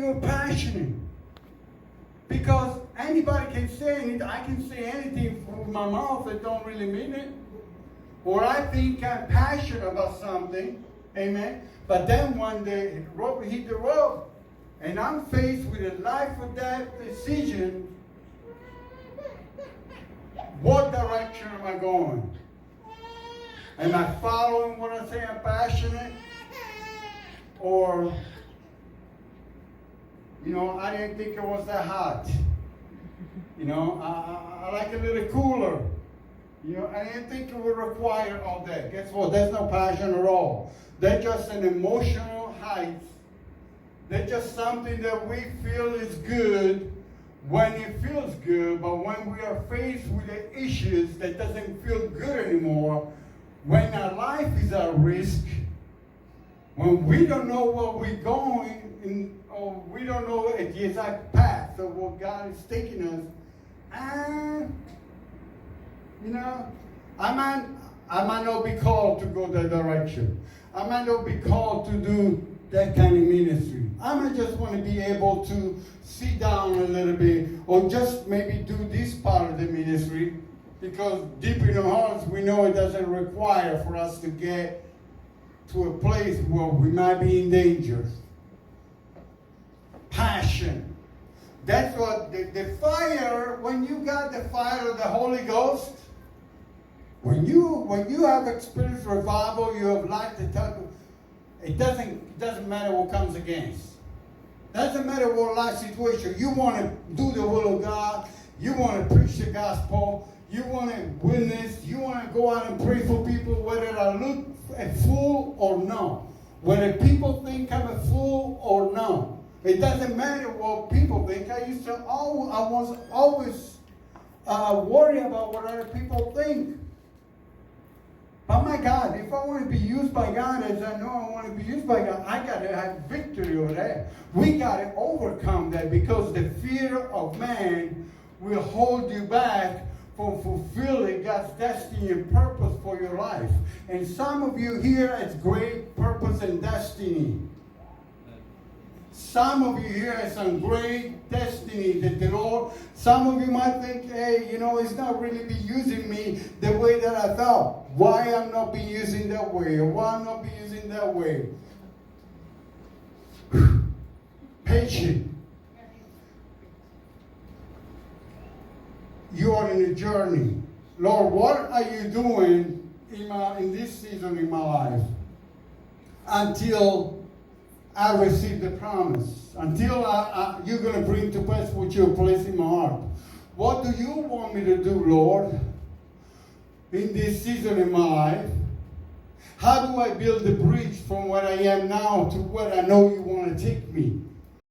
you're passionate. Because anybody can say anything. I can say anything with my mouth that don't really mean it. Or I think I'm passionate about something. Amen. But then one day, the rubber hit the road. And I'm faced with a life or death decision. What direction am I going? Am I following what I say I'm passionate? Or, I didn't think it was that hot. I like a little cooler. I didn't think it would require all that. Guess what? That's no passion at all. That's just an emotional height. That's just something that we feel is good when it feels good, but when we are faced with the issues that doesn't feel good anymore, when our life is at risk, when we don't know where we're going, or we don't know the exact path of what God is taking us, I might not be called to go that direction. I might not be called to do that kind of ministry. I might just want to be able to sit down a little bit, or just maybe do this part of the ministry, because deep in our hearts we know it doesn't require for us to get to a place where we might be in danger. Passion. That's what the fire, when you got the fire of the Holy Ghost, when you have experienced revival, you have light to talk. It doesn't matter what comes against. Doesn't matter what life situation. You want to do the will of God. You want to preach the gospel. You want to witness. You want to go out and pray for people, whether I look a fool or no. Whether people think I'm a fool or no. It doesn't matter what people think. I was always worried about what other people think. But my God, if I want to be used by God as I know I want to be used by God, I got to have victory over that. We got to overcome that, because the fear of man will hold you back from fulfilling God's destiny and purpose for your life. And some of you here has great purpose and destiny. Some of you here has some great destiny that the Lord, some of you might think, hey, it's not really be using me the way that I thought. Why I'm not being using that way, or why I'm not being using that way. Patient. You are in a journey. Lord, what are you doing in this season in my life? Until I receive the promise. Until you're going to bring to pass what you have placed in my heart. What do you want me to do, Lord, in this season in my life? How do I build the bridge from where I am now to where I know you want to take me?